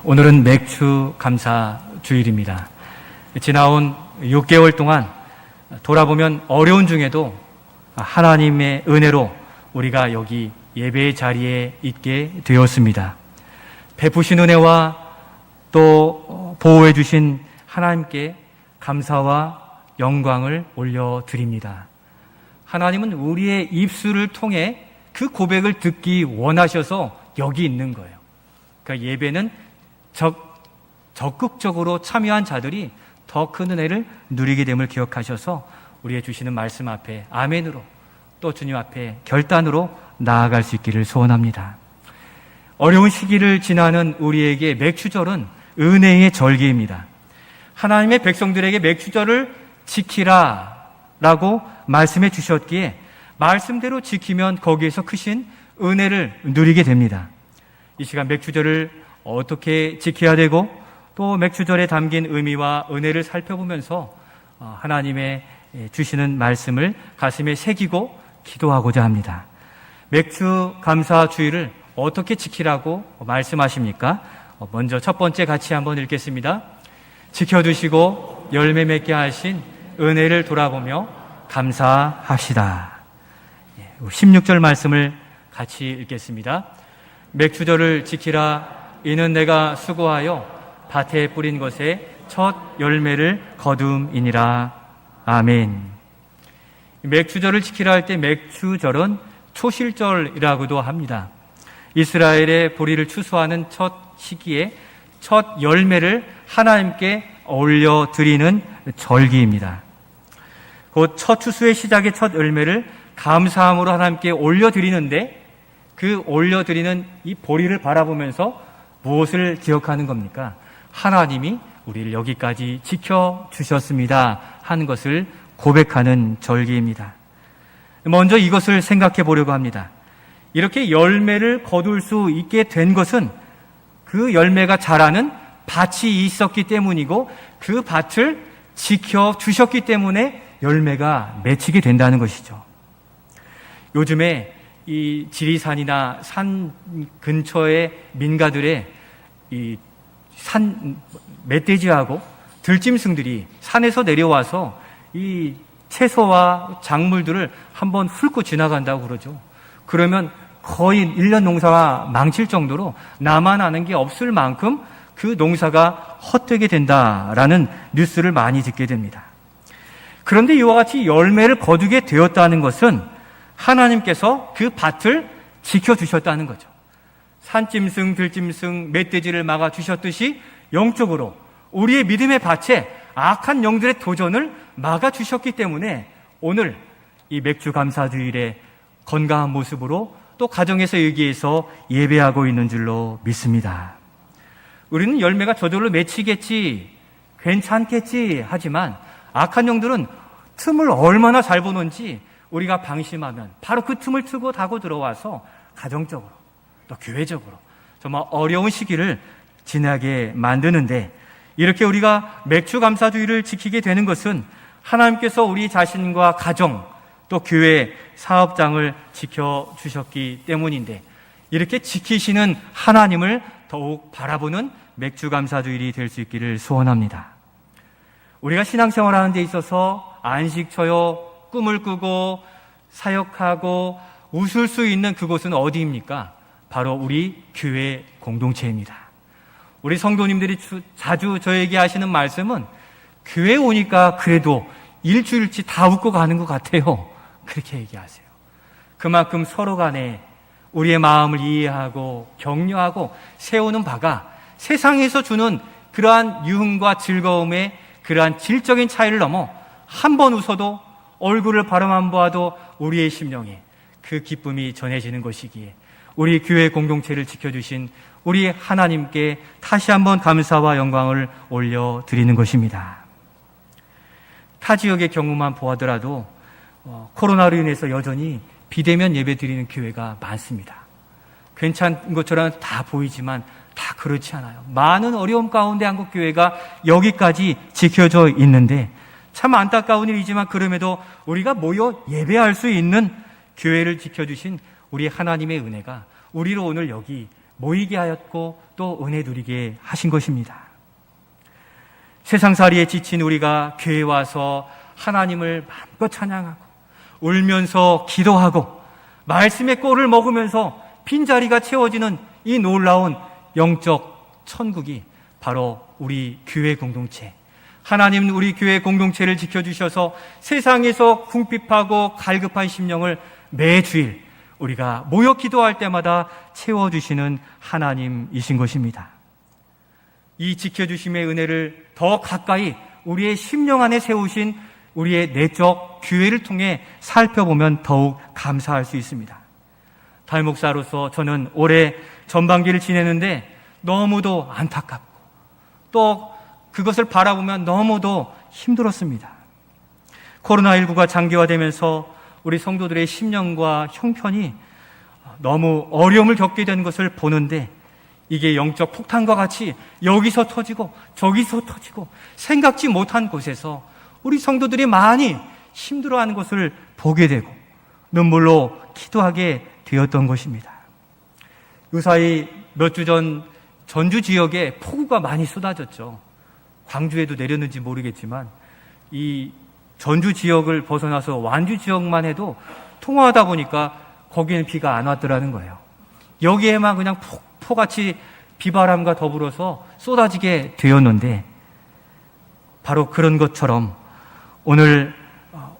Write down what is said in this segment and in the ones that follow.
오늘은 맥주 감사 주일입니다. 지나온 6개월 동안 돌아보면 어려운 중에도 하나님의 은혜로 우리가 여기 예배의 자리에 있게 되었습니다. 베푸신 은혜와 또 보호해 주신 하나님께 감사와 영광을 올려드립니다. 하나님은 우리의 입술을 통해 그 고백을 듣기 원하셔서 여기 있는 거예요. 그러니까 예배는 적극적으로 참여한 자들이 더 큰 은혜를 누리게 됨을 기억하셔서 우리의 주시는 말씀 앞에 아멘으로 또 주님 앞에 결단으로 나아갈 수 있기를 소원합니다. 어려운 시기를 지나는 우리에게 맥주절은 은혜의 절기입니다. 하나님의 백성들에게 맥주절을 지키라 라고 말씀해 주셨기에 말씀대로 지키면 거기에서 크신 은혜를 누리게 됩니다. 이 시간 맥주절을 어떻게 지켜야 되고 또 맥주절에 담긴 의미와 은혜를 살펴보면서 하나님의 주시는 말씀을 가슴에 새기고 기도하고자 합니다. 맥주 감사 주일을 어떻게 지키라고 말씀하십니까? 먼저 첫 번째 같이 한번 읽겠습니다. 지켜두시고 열매 맺게 하신 은혜를 돌아보며 감사합시다. 16절 말씀을 같이 읽겠습니다. 맥주절을 지키라. 이는 내가 수고하여 밭에 뿌린 것에 첫 열매를 거둠이니라. 아멘. 맥주절을 지키라 할 때 맥주절은 초실절이라고도 합니다. 이스라엘의 보리를 추수하는 첫 시기에 첫 열매를 하나님께 올려드리는 절기입니다. 곧 첫 추수의 시작의 첫 열매를 감사함으로 하나님께 올려드리는데 그 올려드리는 이 보리를 바라보면서 무엇을 기억하는 겁니까? 하나님이 우리를 여기까지 지켜주셨습니다 하는 것을 고백하는 절기입니다. 먼저 이것을 생각해 보려고 합니다. 이렇게 열매를 거둘 수 있게 된 것은 그 열매가 자라는 밭이 있었기 때문이고 그 밭을 지켜주셨기 때문에 열매가 맺히게 된다는 것이죠. 요즘에 이 지리산이나 산 근처의 민가들의 이 산 멧돼지하고 들짐승들이 산에서 내려와서 이 채소와 작물들을 한번 훑고 지나간다고 그러죠. 그러면 거의 1년 농사가 망칠 정도로 나만 아는 게 없을 만큼 그 농사가 헛되게 된다라는 뉴스를 많이 듣게 됩니다. 그런데 이와 같이 열매를 거두게 되었다는 것은 하나님께서 그 밭을 지켜주셨다는 거죠. 산짐승, 들짐승, 멧돼지를 막아주셨듯이 영적으로 우리의 믿음의 밭에 악한 영들의 도전을 막아주셨기 때문에 오늘 이 맥주 감사주일에 건강한 모습으로 또 가정에서 여기에서 예배하고 있는 줄로 믿습니다. 우리는 열매가 저절로 맺히겠지, 괜찮겠지 하지만 악한 영들은 틈을 얼마나 잘 보는지 우리가 방심하면 바로 그 틈을 트고 타고 들어와서 가정적으로 또 교회적으로 정말 어려운 시기를 지나게 만드는데 이렇게 우리가 맥주 감사주일을 지키게 되는 것은 하나님께서 우리 자신과 가정 또 교회 사업장을 지켜주셨기 때문인데 이렇게 지키시는 하나님을 더욱 바라보는 맥주 감사주일이 될 수 있기를 소원합니다. 우리가 신앙생활하는 데 있어서 안식처요, 꿈을 꾸고 사역하고 웃을 수 있는 그곳은 어디입니까? 바로 우리 교회 공동체입니다. 우리 성도님들이 자주 저에게 하시는 말씀은 교회 오니까 그래도 일주일치 다 웃고 가는 것 같아요. 그렇게 얘기하세요. 그만큼 서로 간에 우리의 마음을 이해하고 격려하고 세우는 바가 세상에서 주는 그러한 유흥과 즐거움의 그러한 질적인 차이를 넘어 한 번 웃어도 얼굴을 바라만 보아도 우리의 심령에 그 기쁨이 전해지는 것이기에 우리 교회 공동체를 지켜주신 우리 하나님께 다시 한번 감사와 영광을 올려드리는 것입니다. 타 지역의 경우만 보아더라도 코로나로 인해서 여전히 비대면 예배 드리는 교회가 많습니다. 괜찮은 것처럼 다 보이지만 다 그렇지 않아요. 많은 어려움 가운데 한국교회가 여기까지 지켜져 있는데 참 안타까운 일이지만 그럼에도 우리가 모여 예배할 수 있는 교회를 지켜주신 우리 하나님의 은혜가 우리로 오늘 여기 모이게 하였고 또 은혜 누리게 하신 것입니다. 세상살이에 지친 우리가 교회에 와서 하나님을 마음껏 찬양하고 울면서 기도하고 말씀의 꼴을 먹으면서 빈자리가 채워지는 이 놀라운 영적 천국이 바로 우리 교회 공동체, 하나님은 우리 교회 공동체를 지켜주셔서 세상에서 궁핍하고 갈급한 심령을 매주일 우리가 모여 기도할 때마다 채워주시는 하나님이신 것입니다. 이 지켜주심의 은혜를 더 가까이 우리의 심령 안에 세우신 우리의 내적 교회를 통해 살펴보면 더욱 감사할 수 있습니다. 달목사로서 저는 올해 전반기를 지내는데 너무도 안타깝고 또 그것을 바라보면 너무도 힘들었습니다. 코로나19가 장기화되면서 우리 성도들의 심령과 형편이 너무 어려움을 겪게 되는 것을 보는데 이게 영적 폭탄과 같이 여기서 터지고 저기서 터지고 생각지 못한 곳에서 우리 성도들이 많이 힘들어하는 것을 보게 되고 눈물로 기도하게 되었던 것입니다. 요사이 몇 주 전 전주 지역에 폭우가 많이 쏟아졌죠. 광주에도 내렸는지 모르겠지만 이 전주 지역을 벗어나서 완주 지역만 해도 통화하다 보니까 거기에는 비가 안 왔더라는 거예요. 여기에만 그냥 폭포같이 비바람과 더불어서 쏟아지게 되었는데 바로 그런 것처럼 오늘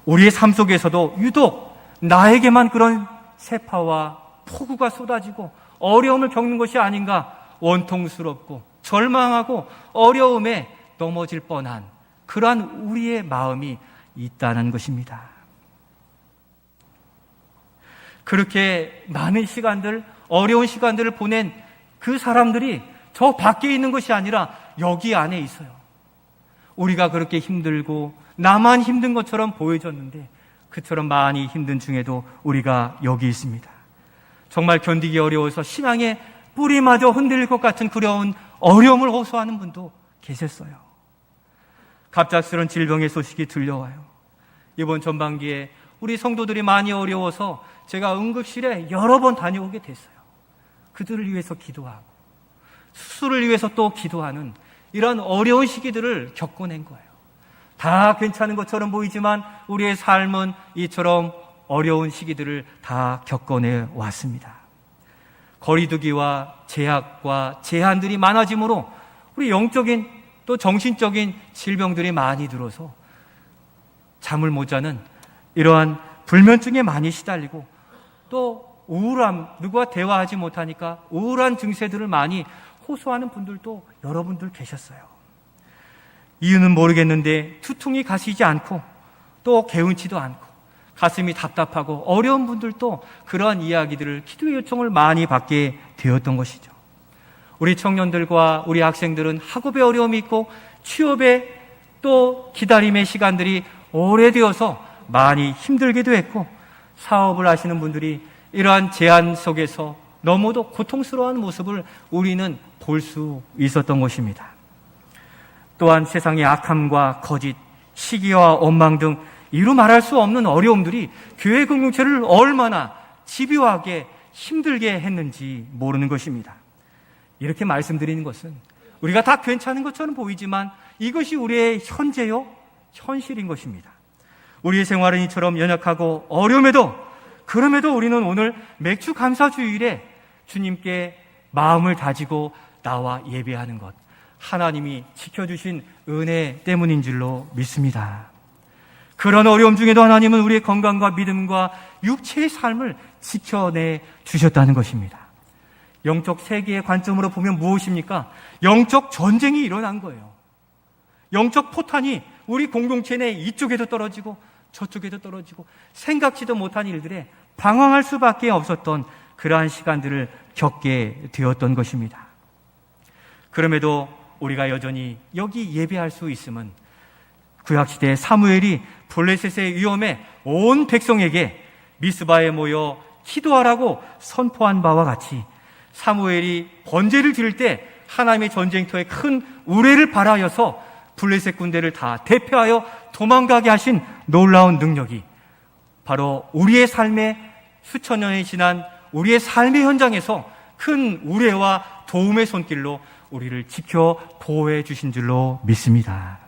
우리의 삶 속에서도 유독 나에게만 그런 세파와 폭우가 쏟아지고 어려움을 겪는 것이 아닌가 원통스럽고 절망하고 어려움에 넘어질 뻔한 그러한 우리의 마음이 있다는 것입니다. 그렇게 많은 시간들, 어려운 시간들을 보낸 그 사람들이 저 밖에 있는 것이 아니라 여기 안에 있어요. 우리가 그렇게 힘들고 나만 힘든 것처럼 보여졌는데 그처럼 많이 힘든 중에도 우리가 여기 있습니다. 정말 견디기 어려워서 신앙의 뿌리마저 흔들릴 것 같은 그런 어려움을 호소하는 분도 계셨어요. 갑작스런 질병의 소식이 들려와요. 이번 전반기에 우리 성도들이 많이 어려워서 제가 응급실에 여러 번 다녀오게 됐어요. 그들을 위해서 기도하고 수술을 위해서 또 기도하는 이런 어려운 시기들을 겪어낸 거예요. 다 괜찮은 것처럼 보이지만 우리의 삶은 이처럼 어려운 시기들을 다 겪어내 왔습니다. 거리두기와 제약과 제한들이 많아지므로 우리 영적인 또 정신적인 질병들이 많이 들어서 잠을 못 자는 이러한 불면증에 많이 시달리고 또 우울함, 누구와 대화하지 못하니까 우울한 증세들을 많이 호소하는 분들도 여러분들 계셨어요. 이유는 모르겠는데 두통이 가시지 않고 또 개운치도 않고 가슴이 답답하고 어려운 분들도 그러한 이야기들을 기도의 요청을 많이 받게 되었던 것이죠. 우리 청년들과 우리 학생들은 학업에 어려움이 있고 취업에 또 기다림의 시간들이 오래되어서 많이 힘들기도 했고 사업을 하시는 분들이 이러한 제한 속에서 너무도 고통스러워하는 모습을 우리는 볼 수 있었던 것입니다. 또한 세상의 악함과 거짓, 시기와 원망 등 이루 말할 수 없는 어려움들이 교회 공동체를 얼마나 집요하게 힘들게 했는지 모르는 것입니다. 이렇게 말씀드리는 것은 우리가 다 괜찮은 것처럼 보이지만 이것이 우리의 현재요, 현실인 것입니다. 우리의 생활은 이처럼 연약하고 그럼에도 우리는 오늘 맥주 감사주일에 주님께 마음을 다지고 나와 예배하는 것, 하나님이 지켜주신 은혜 때문인 줄로 믿습니다. 그런 어려움 중에도 하나님은 우리의 건강과 믿음과 육체의 삶을 지켜내 주셨다는 것입니다. 영적 세계의 관점으로 보면 무엇입니까? 영적 전쟁이 일어난 거예요. 영적 포탄이 우리 공동체 내 이쪽에도 떨어지고 저쪽에도 떨어지고 생각지도 못한 일들에 방황할 수밖에 없었던 그러한 시간들을 겪게 되었던 것입니다. 그럼에도 우리가 여전히 여기 예배할 수 있음은 구약시대 사무엘이 블레셋의 위험에 온 백성에게 미스바에 모여 기도하라고 선포한 바와 같이 사무엘이 번제를 드릴 때 하나님의 전쟁터에 큰 우레를 발하여서 블레셋 군대를 다 대표하여 도망가게 하신 놀라운 능력이 바로 우리의 삶에 수천 년이 지난 우리의 삶의 현장에서 큰 우레와 도움의 손길로 우리를 지켜 보호해 주신 줄로 믿습니다.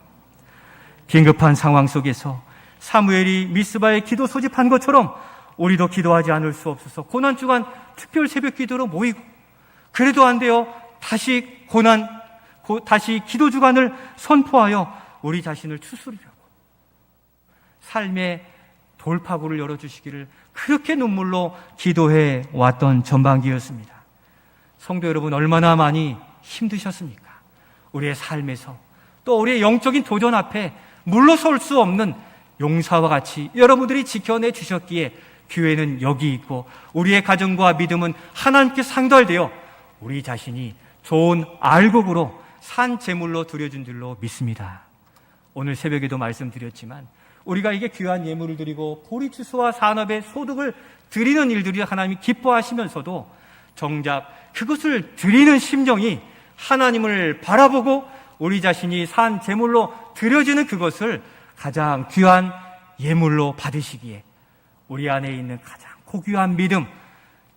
긴급한 상황 속에서 사무엘이 미스바에 기도 소집한 것처럼 우리도 기도하지 않을 수 없어서 고난주간 특별 새벽 기도로 모이고, 그래도 안 돼요. 다시 기도 주간을 선포하여 우리 자신을 추스리려고 삶의 돌파구를 열어주시기를 그렇게 눈물로 기도해 왔던 전반기였습니다. 성도 여러분, 얼마나 많이 힘드셨습니까? 우리의 삶에서, 또 우리의 영적인 도전 앞에 물러설 수 없는 용사와 같이 여러분들이 지켜내 주셨기에 교회는 여기 있고, 우리의 가정과 믿음은 하나님께 상달되어 우리 자신이 좋은 알곡으로 산 제물로 드려준 줄로 믿습니다. 오늘 새벽에도 말씀드렸지만 우리가 이게 귀한 예물을 드리고 보리추수와 산업의 소득을 드리는 일들이 하나님이 기뻐하시면서도 정작 그것을 드리는 심정이 하나님을 바라보고 우리 자신이 산 제물로 드려지는 그것을 가장 귀한 예물로 받으시기에 우리 안에 있는 가장 고귀한 믿음,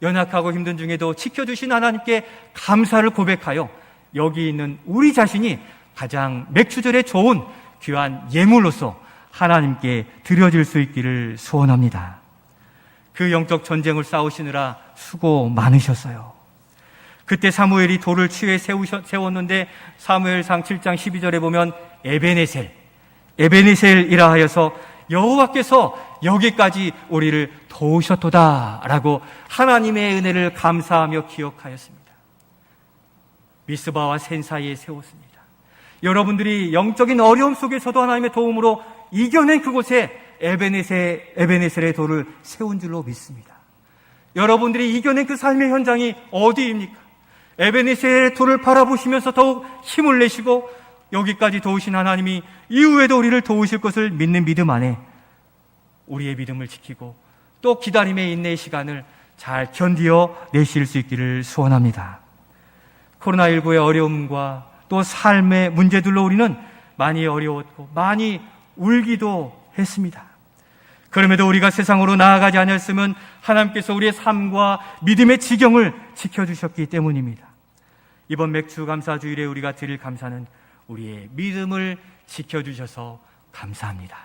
연약하고 힘든 중에도 지켜주신 하나님께 감사를 고백하여 여기 있는 우리 자신이 가장 맥주절에 좋은 귀한 예물로서 하나님께 드려질 수 있기를 소원합니다. 그 영적 전쟁을 싸우시느라 수고 많으셨어요. 그때 사무엘이 돌을 치에 세웠는데 사무엘상 7장 12절에 보면 에베네셀이라 하여서 여호와께서 여기까지 우리를 도우셨도다 라고 하나님의 은혜를 감사하며 기억하였습니다. 미스바와 센 사이에 세웠습니다. 여러분들이 영적인 어려움 속에서도 하나님의 도움으로 이겨낸 그곳에 에베네셀의 돌을 세운 줄로 믿습니다. 여러분들이 이겨낸 그 삶의 현장이 어디입니까? 에베네셀의 돌을 바라보시면서 더욱 힘을 내시고 여기까지 도우신 하나님이 이후에도 우리를 도우실 것을 믿는 믿음 안에 우리의 믿음을 지키고 또 기다림의 인내의 시간을 잘 견디어 내실 수 있기를 소원합니다. 코로나19의 어려움과 또 삶의 문제들로 우리는 많이 어려웠고 많이 울기도 했습니다. 그럼에도 우리가 세상으로 나아가지 않았으면 하나님께서 우리의 삶과 믿음의 지경을 지켜주셨기 때문입니다. 이번 맥주감사주일에 우리가 드릴 감사는 우리의 믿음을 지켜주셔서 감사합니다.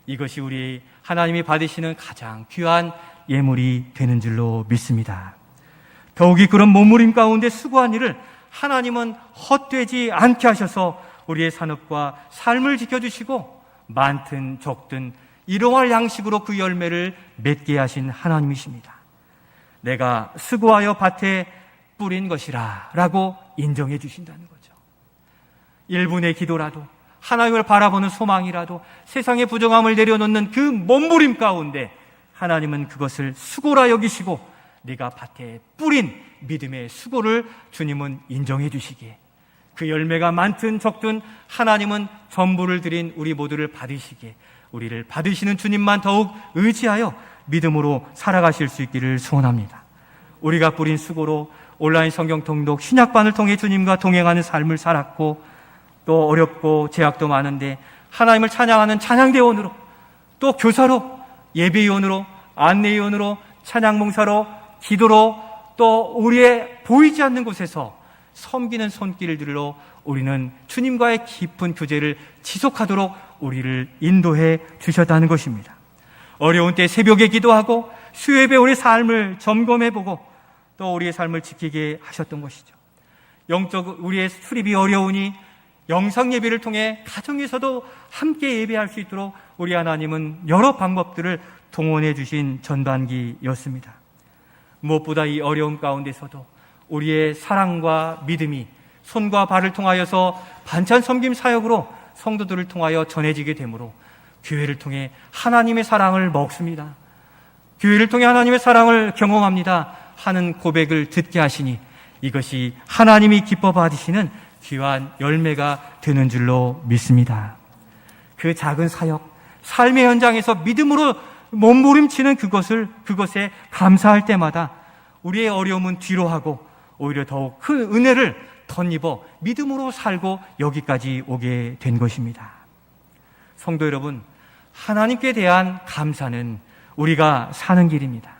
이것이 우리 하나님이 받으시는 가장 귀한 예물이 되는 줄로 믿습니다. 더욱이 그런 몸부림 가운데 수고한 일을 하나님은 헛되지 않게 하셔서 우리의 산업과 삶을 지켜주시고 많든 적든 일용할 양식으로 그 열매를 맺게 하신 하나님이십니다. 내가 수고하여 밭에 뿌린 것이라 라고 인정해 주신다는 거죠. 1분의 기도라도, 하나님을 바라보는 소망이라도, 세상의 부정함을 내려놓는 그 몸부림 가운데 하나님은 그것을 수고라 여기시고 네가 밭에 뿌린 믿음의 수고를 주님은 인정해 주시기에 그 열매가 많든 적든 하나님은 전부를 드린 우리 모두를 받으시기에 우리를 받으시는 주님만 더욱 의지하여 믿음으로 살아가실 수 있기를 소원합니다. 우리가 뿌린 수고로 온라인 성경 통독 신약반을 통해 주님과 동행하는 삶을 살았고 또 어렵고 제약도 많은데 하나님을 찬양하는 찬양대원으로 또 교사로 예배위원으로 안내위원으로 찬양봉사로 기도로 또 우리의 보이지 않는 곳에서 섬기는 손길들로 우리는 주님과의 깊은 교제를 지속하도록 우리를 인도해 주셨다는 것입니다. 어려운 때 새벽에 기도하고 수요예배 우리의 삶을 점검해보고 또 우리의 삶을 지키게 하셨던 것이죠. 영적 우리의 수립이 어려우니 영상 예배를 통해 가정에서도 함께 예배할 수 있도록 우리 하나님은 여러 방법들을 동원해 주신 전반기였습니다. 무엇보다 이 어려움 가운데서도 우리의 사랑과 믿음이 손과 발을 통하여서 반찬 섬김 사역으로 성도들을 통하여 전해지게 되므로 교회를 통해 하나님의 사랑을 먹습니다. 교회를 통해 하나님의 사랑을 경험합니다 하는 고백을 듣게 하시니 이것이 하나님이 기뻐 받으시는 귀한 열매가 되는 줄로 믿습니다. 그 작은 사역, 삶의 현장에서 믿음으로 몸부림치는 그것에 감사할 때마다 우리의 어려움은 뒤로 하고 오히려 더욱 큰 은혜를 덧입어 믿음으로 살고 여기까지 오게 된 것입니다. 성도 여러분, 하나님께 대한 감사는 우리가 사는 길입니다.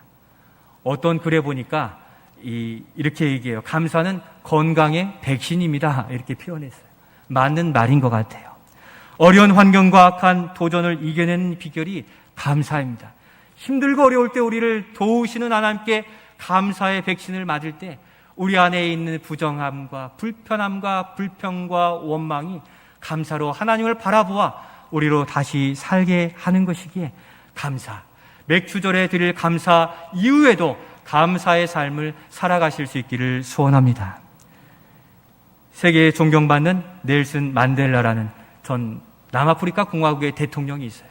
어떤 글에 보니까 이렇게 얘기해요. 감사는 건강의 백신입니다. 이렇게 표현했어요. 맞는 말인 것 같아요. 어려운 환경과 악한 도전을 이겨내는 비결이 감사입니다. 힘들고 어려울 때 우리를 도우시는 하나님께 감사의 백신을 맞을 때 우리 안에 있는 부정함과 불편함과 불평과 원망이 감사로 하나님을 바라보아 우리로 다시 살게 하는 것이기에 감사, 맥주절에 드릴 감사 이후에도 감사의 삶을 살아가실 수 있기를 소원합니다. 세계에 존경받는 넬슨 만델라라는 전 남아프리카 공화국의 대통령이 있어요.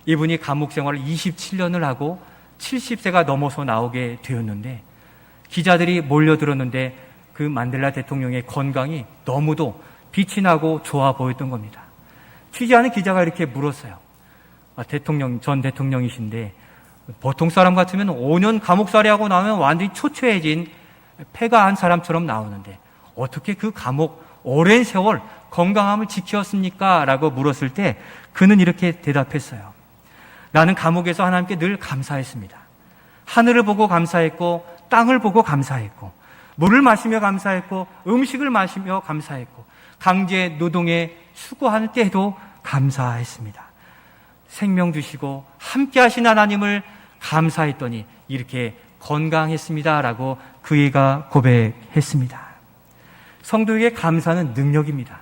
이분이 감옥 생활을 27년을 하고 70세가 넘어서 나오게 되었는데 기자들이 몰려들었는데 그 만델라 대통령의 건강이 너무도 빛이 나고 좋아 보였던 겁니다. 취재하는 기자가 이렇게 물었어요. 전 대통령이신데 보통 사람 같으면 5년 감옥살이하고 나면 완전히 초췌해진 폐가한 사람처럼 나오는데 어떻게 그 감옥 오랜 세월 건강함을 지켰습니까? 라고 물었을 때 그는 이렇게 대답했어요. 나는 감옥에서 하나님께 늘 감사했습니다. 하늘을 보고 감사했고 땅을 보고 감사했고 물을 마시며 감사했고 음식을 마시며 감사했고 강제 노동에 수고할 때도 감사했습니다. 생명 주시고 함께 하신 하나님을 감사했더니 이렇게 건강했습니다. 라고 그이가 고백했습니다. 성도에게 감사는 능력입니다.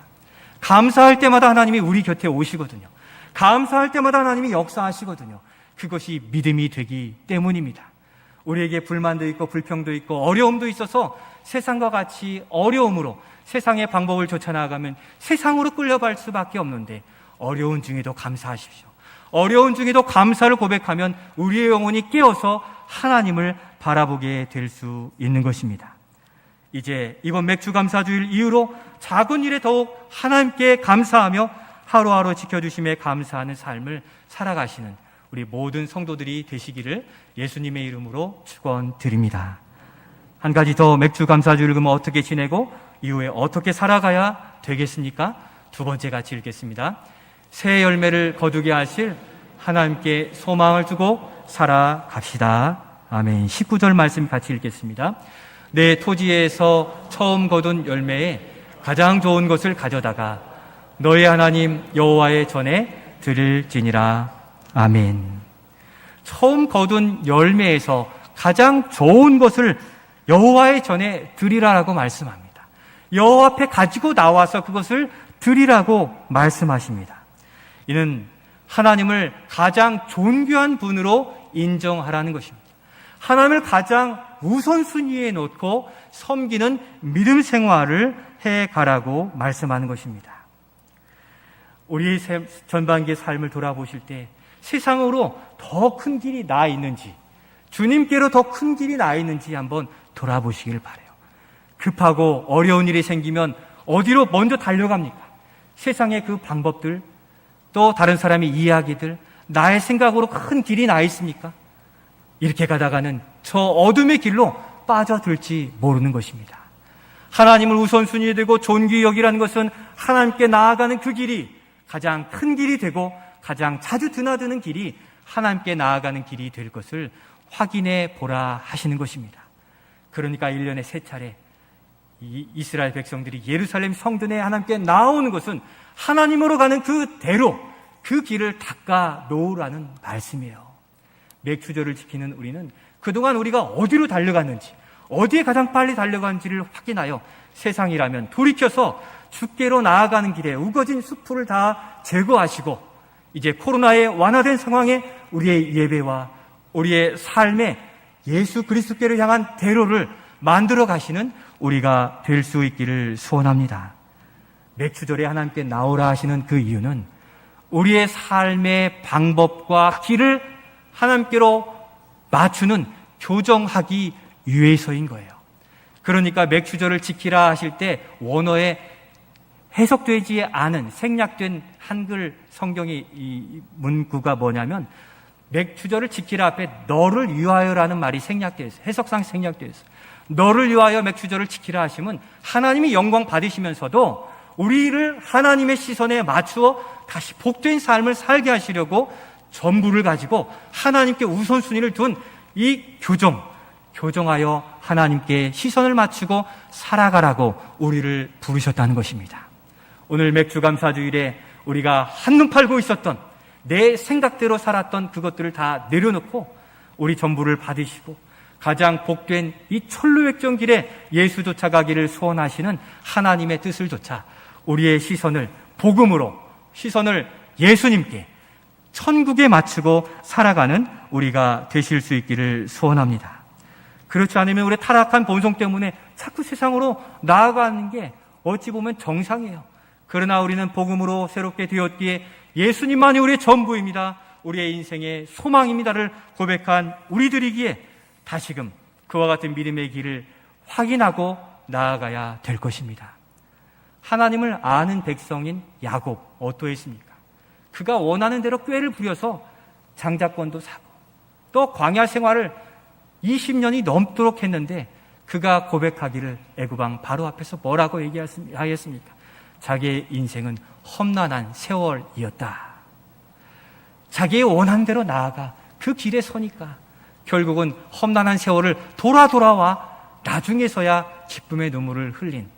감사할 때마다 하나님이 우리 곁에 오시거든요. 감사할 때마다 하나님이 역사하시거든요. 그것이 믿음이 되기 때문입니다. 우리에게 불만도 있고 불평도 있고 어려움도 있어서 세상과 같이 어려움으로 세상의 방법을 쫓아나가면 세상으로 끌려갈 수밖에 없는데 어려운 중에도 감사하십시오. 어려운 중에도 감사를 고백하면 우리의 영혼이 깨어서 하나님을 바라보게 될 수 있는 것입니다. 이제 이번 맥주 감사주일 이후로 작은 일에 더욱 하나님께 감사하며 하루하루 지켜주심에 감사하는 삶을 살아가시는 우리 모든 성도들이 되시기를 예수님의 이름으로 축원드립니다. 한 가지 더 맥주 감사주일을 그러면 어떻게 지내고 이후에 어떻게 살아가야 되겠습니까? 두 번째 같이 읽겠습니다. 새 열매를 거두게 하실 하나님께 소망을 두고 살아갑시다. 아멘. 19절 말씀 같이 읽겠습니다. 내 토지에서 처음 거둔 열매에 가장 좋은 것을 가져다가 너의 하나님 여호와의 전에 드릴지니라. 아멘. 처음 거둔 열매에서 가장 좋은 것을 여호와의 전에 드리라라고 말씀합니다. 여호와 앞에 가지고 나와서 그것을 드리라고 말씀하십니다. 이는 하나님을 가장 존귀한 분으로 인정하라는 것입니다. 하나님을 가장 우선순위에 놓고 섬기는 믿음 생활을 해가라고 말씀하는 것입니다. 우리의 전반기의 삶을 돌아보실 때 세상으로 더 큰 길이 나 있는지 주님께로 더 큰 길이 나 있는지 한번 돌아보시길 바라요. 급하고 어려운 일이 생기면 어디로 먼저 달려갑니까? 세상의 그 방법들 또 다른 사람의 이야기들 나의 생각으로 큰 길이 나 있습니까? 이렇게 가다가는 저 어둠의 길로 빠져들지 모르는 것입니다. 하나님을 우선순위에 두고 존귀히 여기라는 것은 하나님께 나아가는 그 길이 가장 큰 길이 되고 가장 자주 드나드는 길이 하나님께 나아가는 길이 될 것을 확인해 보라 하시는 것입니다. 그러니까 1년에 3차례 이 이스라엘 백성들이 예루살렘 성전에 하나님께 나오는 것은 하나님으로 가는 그 대로 그 길을 닦아 놓으라는 말씀이에요. 맥주절을 지키는 우리는 그동안 우리가 어디로 달려갔는지 어디에 가장 빨리 달려간지를 확인하여 세상이라면 돌이켜서 주께로 나아가는 길에 우거진 숲을 다 제거하시고 이제 코로나에 완화된 상황에 우리의 예배와 우리의 삶에 예수 그리스도께로 향한 대로를 만들어 가시는 우리가 될 수 있기를 소원합니다. 맥주절에 하나님께 나오라 하시는 그 이유는 우리의 삶의 방법과 길을 하나님께로 맞추는 교정하기 위해서인 거예요. 그러니까 맥주절을 지키라 하실 때 원어에 해석되지 않은 생략된 한글 성경의 이 문구가 뭐냐면 맥주절을 지키라 앞에 너를 위하여라는 말이 생략되어 있어요. 해석상 생략되어 있어요. 너를 위하여 맥주절을 지키라 하시면 하나님이 영광 받으시면서도 우리를 하나님의 시선에 맞추어 다시 복된 삶을 살게 하시려고 전부를 가지고 하나님께 우선순위를 둔 이 교정, 교정하여 하나님께 시선을 맞추고 살아가라고 우리를 부르셨다는 것입니다. 오늘 맥주감사주일에 우리가 한눈 팔고 있었던 내 생각대로 살았던 그것들을 다 내려놓고 우리 전부를 받으시고 가장 복된 이 천루백전길에 예수 쫓아가기를 소원하시는 하나님의 뜻을 좇아 우리의 시선을 복음으로, 시선을 예수님께, 천국에 맞추고 살아가는 우리가 되실 수 있기를 소원합니다. 그렇지 않으면 우리의 타락한 본성 때문에 자꾸 세상으로 나아가는 게 어찌 보면 정상이에요. 그러나 우리는 복음으로 새롭게 되었기에 예수님만이 우리의 전부입니다, 우리의 인생의 소망입니다를 고백한 우리들이기에 다시금 그와 같은 믿음의 길을 확인하고 나아가야 될 것입니다. 하나님을 아는 백성인 야곱 어떠했습니까? 그가 원하는 대로 꾀를 부려서 장자권도 사고 또 광야 생활을 20년이 넘도록 했는데 그가 고백하기를 애굽 왕 바로 앞에서 뭐라고 얘기하였습니까? 자기의 인생은 험난한 세월이었다. 자기의 원하는 대로 나아가 그 길에 서니까 결국은 험난한 세월을 돌아와 나중에서야 기쁨의 눈물을 흘린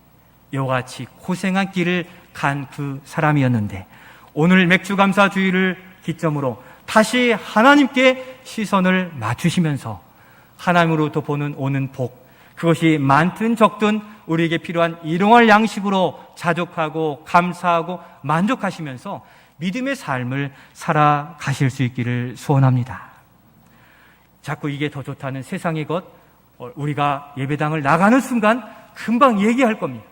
이와 같이 고생한 길을 간 그 사람이었는데 오늘 맥주감사주의를 기점으로 다시 하나님께 시선을 맞추시면서 하나님으로부터 오는 복, 그것이 많든 적든 우리에게 필요한 일용할 양식으로 자족하고 감사하고 만족하시면서 믿음의 삶을 살아가실 수 있기를 소원합니다. 자꾸 이게 더 좋다는 세상의 것, 우리가 예배당을 나가는 순간 금방 얘기할 겁니다.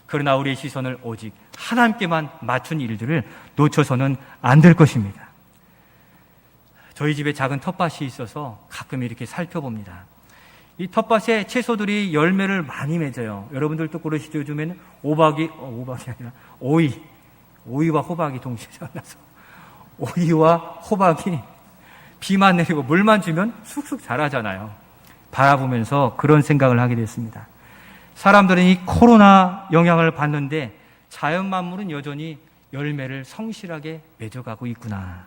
그러나 우리의 시선을 오직 하나님께만 맞춘 일들을 놓쳐서는 안 될 것입니다. 저희 집에 작은 텃밭이 있어서 가끔 이렇게 살펴봅니다. 이 텃밭에 채소들이 열매를 많이 맺어요. 여러분들도 그러시죠? 요즘에는 오이와 호박이 동시에 자라서 오이와 호박이 비만 내리고 물만 주면 쑥쑥 자라잖아요. 바라보면서 그런 생각을 하게 됐습니다. 사람들은 이 코로나 영향을 받는데 자연 만물은 여전히 열매를 성실하게 맺어가고 있구나.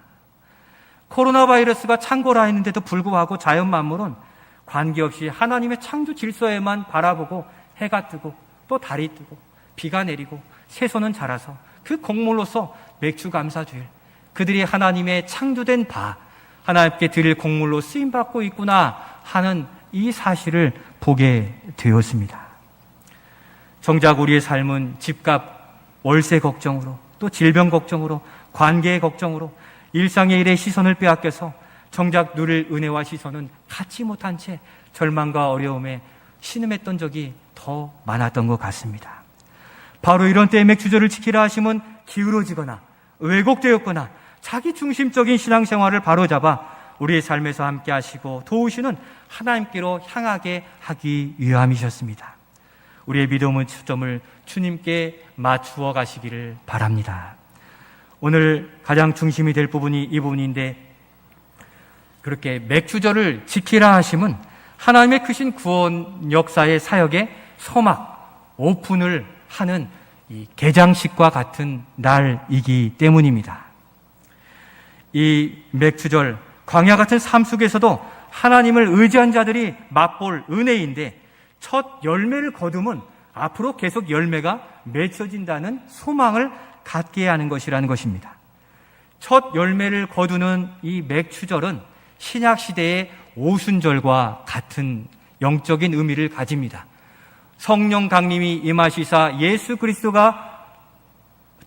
코로나 바이러스가 창궐하 있는데도 불구하고 자연 만물은 관계없이 하나님의 창조 질서에만 바라보고 해가 뜨고 또 달이 뜨고 비가 내리고 새소는 자라서 그 곡물로서 맥주감사주일, 그들이 하나님의 창조된 바, 하나님께 드릴 곡물로 쓰임받고 있구나 하는 이 사실을 보게 되었습니다. 정작 우리의 삶은 집값, 월세 걱정으로 또 질병 걱정으로 관계의 걱정으로 일상의 일에 시선을 빼앗겨서 정작 누릴 은혜와 시선은 갖지 못한 채 절망과 어려움에 신음했던 적이 더 많았던 것 같습니다. 바로 이런 때에 맥주절을 지키라 하심은 기울어지거나 왜곡되었거나 자기 중심적인 신앙생활을 바로잡아 우리의 삶에서 함께 하시고 도우시는 하나님께로 향하게 하기 위함이셨습니다. 우리의 믿음의 초점을 주님께 맞추어 가시기를 바랍니다. 오늘 가장 중심이 될 부분이 이 부분인데, 그렇게 맥주절을 지키라 하심은 하나님의 크신 구원 역사의 사역의 서막, 오픈을 하는 이 개장식과 같은 날이기 때문입니다. 이 맥주절, 광야 같은 삶 속에서도 하나님을 의지한 자들이 맛볼 은혜인데, 첫 열매를 거두면 앞으로 계속 열매가 맺혀진다는 소망을 갖게 하는 것이라는 것입니다. 첫 열매를 거두는 이 맥주절은 신약시대의 오순절과 같은 영적인 의미를 가집니다. 성령 강림이 임하시사 예수 그리스도가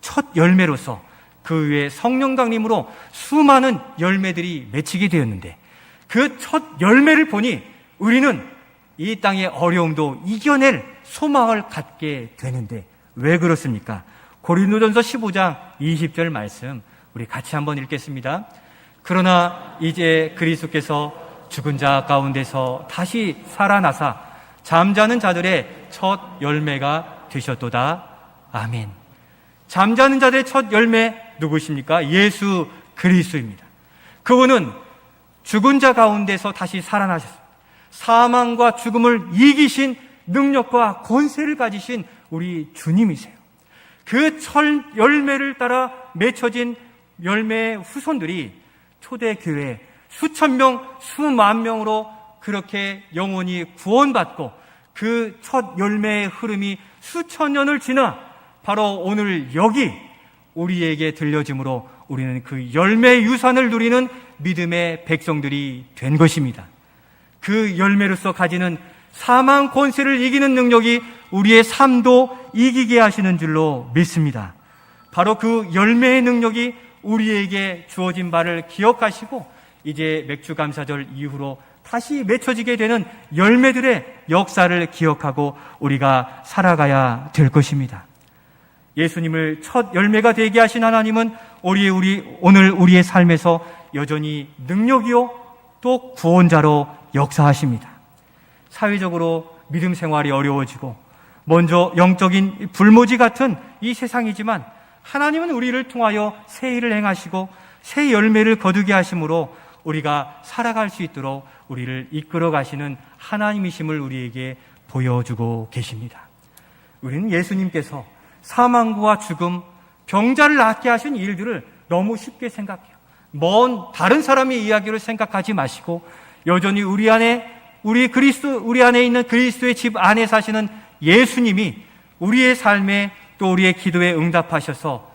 첫 열매로서 그 위에 성령 강림으로 수많은 열매들이 맺히게 되었는데, 그 첫 열매를 보니 우리는 이 땅의 어려움도 이겨낼 소망을 갖게 되는데 왜 그렇습니까? 고린도전서 15장 20절 말씀 우리 같이 한번 읽겠습니다. 그러나 이제 그리스도께서 죽은 자 가운데서 다시 살아나사 잠자는 자들의 첫 열매가 되셨도다. 아멘. 잠자는 자들의 첫 열매 누구십니까? 예수 그리스도입니다. 그분은 죽은 자 가운데서 다시 살아나셨습니다. 사망과 죽음을 이기신 능력과 권세를 가지신 우리 주님이세요. 그 첫 열매를 따라 맺혀진 열매의 후손들이 초대교회 수천 명, 수만 명으로 그렇게 영혼이 구원받고 그 첫 열매의 흐름이 수천 년을 지나 바로 오늘 여기 우리에게 들려짐으로 우리는 그 열매의 유산을 누리는 믿음의 백성들이 된 것입니다. 그 열매로서 가지는 사망 권세를 이기는 능력이 우리의 삶도 이기게 하시는 줄로 믿습니다. 바로 그 열매의 능력이 우리에게 주어진 바를 기억하시고 이제 맥주감사절 이후로 다시 맺혀지게 되는 열매들의 역사를 기억하고 우리가 살아가야 될 것입니다. 예수님을 첫 열매가 되게 하신 하나님은 오늘 우리의 삶에서 여전히 능력이요 또 구원자로 역사하십니다. 사회적으로 믿음 생활이 어려워지고 먼저 영적인 불모지 같은 이 세상이지만 하나님은 우리를 통하여 새 일을 행하시고 새 열매를 거두게 하심으로 우리가 살아갈 수 있도록 우리를 이끌어 가시는 하나님이심을 우리에게 보여주고 계십니다. 우리는 예수님께서 사망과 죽음, 병자를 낫게 하신 일들을 너무 쉽게 생각해요. 먼 다른 사람의 이야기를 생각하지 마시고 여전히 우리 안에 있는 그리스도의 집 안에 사시는 예수님이 우리의 삶에 또 우리의 기도에 응답하셔서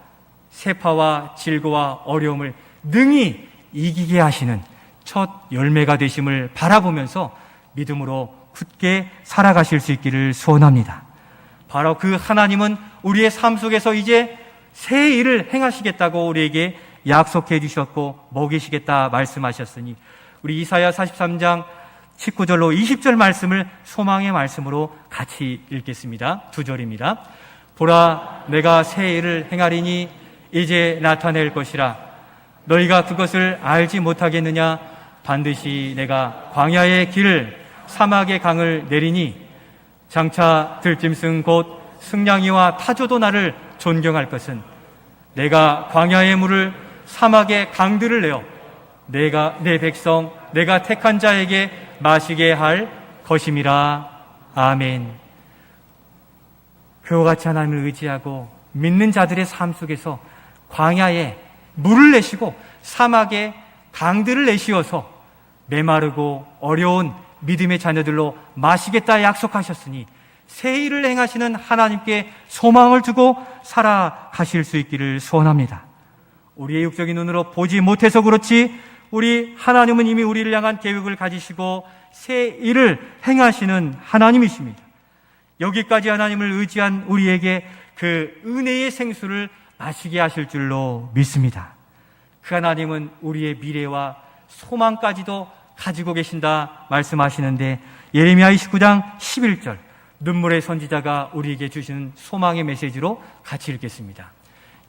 세파와 질고와 어려움을 능히 이기게 하시는 첫 열매가 되심을 바라보면서 믿음으로 굳게 살아가실 수 있기를 소원합니다. 바로 그 하나님은 우리의 삶 속에서 이제 새 일을 행하시겠다고 우리에게 약속해 주셨고 먹이시겠다 말씀하셨으니 우리 이사야 43장 19절로 20절 말씀을 소망의 말씀으로 같이 읽겠습니다. 2절입니다. 보라, 내가 새 일을 행하리니 이제 나타낼 것이라. 너희가 그것을 알지 못하겠느냐? 반드시 내가 광야의 길을 사막의 강을 내리니 장차 들짐승 곧 승냥이와 타조도 나를 존경할 것은 내가 광야의 물을 사막의 강들을 내어 내가 내 백성 내가 택한 자에게 마시게 할 것임이라. 아멘. 그와 같이 하나님을 의지하고 믿는 자들의 삶 속에서 광야에 물을 내시고 사막에 강들을 내시어서 메마르고 어려운 믿음의 자녀들로 마시겠다 약속하셨으니 새 일을 행하시는 하나님께 소망을 두고 살아가실 수 있기를 소원합니다. 우리의 육적인 눈으로 보지 못해서 그렇지 우리 하나님은 이미 우리를 향한 계획을 가지시고 새 일을 행하시는 하나님이십니다. 여기까지 하나님을 의지한 우리에게 그 은혜의 생수를 마시게 하실 줄로 믿습니다. 그 하나님은 우리의 미래와 소망까지도 가지고 계신다 말씀하시는데 예레미야 29장 11절 눈물의 선지자가 우리에게 주시는 소망의 메시지로 같이 읽겠습니다.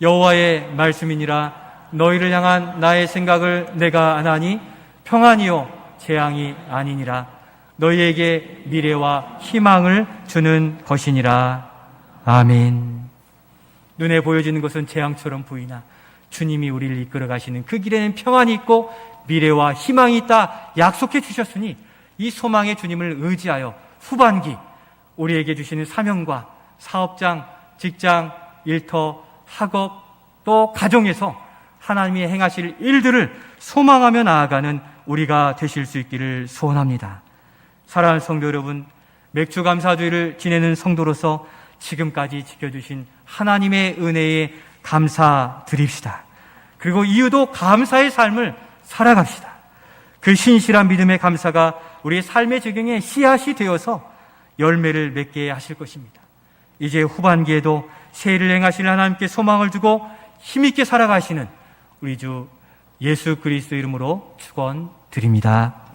여호와의 말씀이니라. 너희를 향한 나의 생각을 내가 아나니 평안이요 재앙이 아니니라. 너희에게 미래와 희망을 주는 것이니라. 아멘. 눈에 보여지는 것은 재앙처럼 보이나 주님이 우리를 이끌어 가시는 그 길에는 평안이 있고 미래와 희망이 있다 약속해 주셨으니 이 소망의 주님을 의지하여 후반기 우리에게 주시는 사명과 사업장, 직장, 일터, 학업 또 가정에서 하나님이 행하실 일들을 소망하며 나아가는 우리가 되실 수 있기를 소원합니다. 사랑하는 성도 여러분, 맥주감사주의를 지내는 성도로서 지금까지 지켜주신 하나님의 은혜에 감사드립시다. 그리고 이유도 감사의 삶을 살아갑시다. 그 신실한 믿음의 감사가 우리의 삶의 적용에 씨앗이 되어서 열매를 맺게 하실 것입니다. 이제 후반기에도 새 일을 행하실 하나님께 소망을 두고 힘있게 살아가시는 우리 주 예수 그리스도 이름으로 축원드립니다.